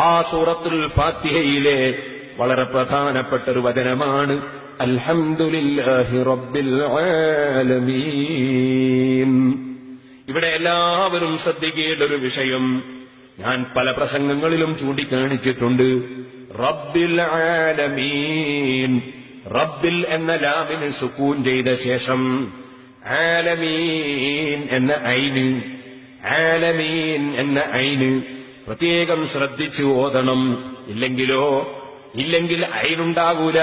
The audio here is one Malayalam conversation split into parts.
ആ സൂറത്തുൽ ഫാത്തിഹയിലെ വളരെ പ്രധാനപ്പെട്ട ഒരു വചനമാണ് അൽഹംദുലില്ലാഹി റബ്ബിൽ ആലമീൻ. ഇവിടെ എല്ലാവരും ശ്രദ്ധിക്കേണ്ട ഒരു വിഷയം ഞാൻ പല പ്രസംഗങ്ങളിലും ചൂണ്ടിക്കാണിച്ചിട്ടുണ്ട്. റബ്ബിൽ ആലമീൻ, റബ്ബിൽ എന്ന ലാമിന് സുക്കൂൻ ചെയ്ത ശേഷം ആലമീൻ എന്ന ഐന്, ആലമീൻ എന്ന ഐന് പ്രത്യേകം ശ്രദ്ധിച്ചു ഓതണം. ഇല്ലെങ്കിൽ ഐനുണ്ടാകൂല,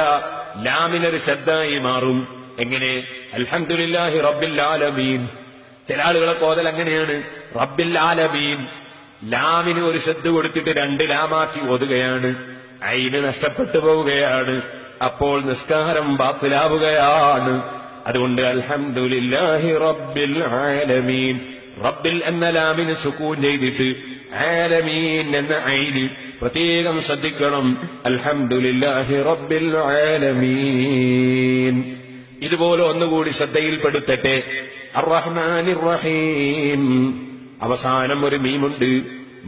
ലാമിനൊരു ശബ്ദമായി മാറും. എങ്ങനെ? അൽഹംദുലില്ലാഹി റബ്ബിൽ ആലമീൻ. ചില ആളുകളെ ഓതൽ അങ്ങനെയാണ്, റബ്ബിൽ ആലമീൻ. ലാമിന് ഒരു ശബ്ദ കൊടുത്തിട്ട് രണ്ട് ലാമാക്കി ഓതുകയാണ്, ഐന് നഷ്ടപ്പെട്ടു പോവുകയാണ്. അപ്പോൾ നിസ്കാരം ബാത്തിലാവുകയാണ്. അതുകൊണ്ട് അൽഹംദുലില്ലാഹി റബ്ബിൽ ആലമീൻ, റബ്ബിൽ എന്ന ലാമിന് സുക്കൂൻ ചെയ്തിട്ട് ആലമീൻ എന്ന ഐന് പ്രത്യേകം ശ്രദ്ധിക്കണം. അൽഹംദുലില്ലാഹി റബ്ബിൽ ആലമീൻ. ഇതുപോലെ ഒന്നുകൂടി ശ്രദ്ധയിൽപ്പെടുത്തട്ടെ. അർറഹ്മാനിർ റഹീം, അവസാനം ഒരു മീമുണ്ട്.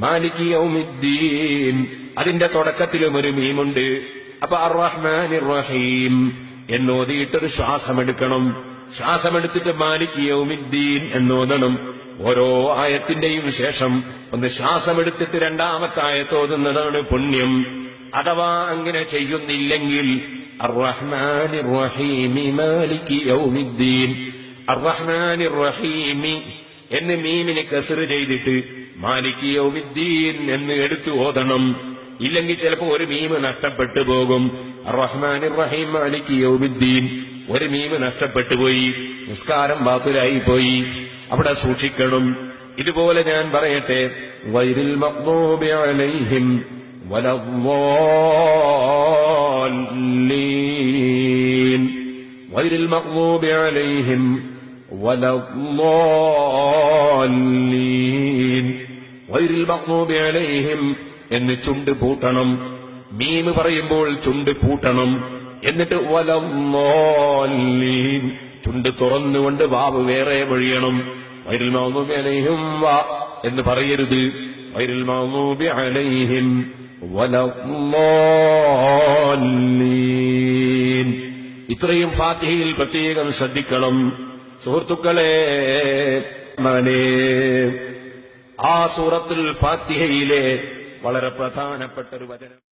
മാലികി യൗമിദ്ദീൻ, അതിന്റെ തുടക്കത്തിലും ഒരു മീമുണ്ട്. അപ്പൊ അർറഹ്മാനിർ റഹീം എന്നോതിയിട്ടൊരു ശ്വാസമെടുക്കണം. ശ്വാസമെടുത്തിട്ട് മാലികി യൗമിദ്ദീൻ എന്നോദണം. ഓരോ ആയത്തിന്റെയും ശേഷം ഒന്ന് ശ്വാസമെടുത്തിട്ട് രണ്ടാമത്തെ ആയത്ത് ഓതുന്നതാണ് പുണ്യം. അഥവാ അങ്ങനെ ചെയ്യുന്നില്ലെങ്കിൽ അർറഹ്മാനിർ റഹീമി മാലികി യൗമിദ്ദീൻ, അർറഹ്മാനിർ റഹീമി എന്ന് മീമിന് കസ്റ് ചെയ്തിട്ട് മാലികി യൗമിദ്ദീൻ എന്ന് എടുത്തു ഓതണം. ഇല്ലെങ്കിൽ ചിലപ്പോ ഒരു മീമ് നഷ്ടപ്പെട്ടു പോകും. അർറഹ്മാനിർ റഹീം മാലികി യൗമിദ്ദീൻ, ഒരു മീമ് നഷ്ടപ്പെട്ടു പോയി, നിസ്കാരം ബാത്തിലായി പോയി. അവിടെ സൂക്ഷിക്കണം. ഇതുപോലെ ഞാൻ പറയട്ടെ, ഗൈറിൽ മഗ്ദൂബി അലൈഹിം വലദ്ദാല്ലീൻ, ഗൈറിൽ മഗ്ദൂബി അലൈഹിം വലദ്ദാല്ലീൻ, ഗൈറിൽ മഗ്ദൂബി അലൈഹിം എന്ന് ചുണ്ട് പൂട്ടണം. മീമ് പറയുമ്പോൾ ചുണ്ട് പൂട്ടണം. എന്നിട്ട് വലദ്ദാല്ലീൻ ചുണ്ട് തുറന്നുകൊണ്ട് വാവ് വേറെ വഴിയണം. ഗൈറിൽ മഗ്ദൂബി അലൈഹിം വാ എന്ന് പറയരുത്. ഗൈറിൽ മഗ്ദൂബി അലൈഹിം വലദ്ദാല്ലീൻ. ഇത്രയും ഫാത്തിഹയിൽ പ്രത്യേകം ശ്രദ്ധിക്കണം സുഹൃത്തുക്കളെ. ആ സൂറത്തുൽ ഫാത്തിഹയിലെ വളരെ പ്രധാനപ്പെട്ട ഒരു വചനം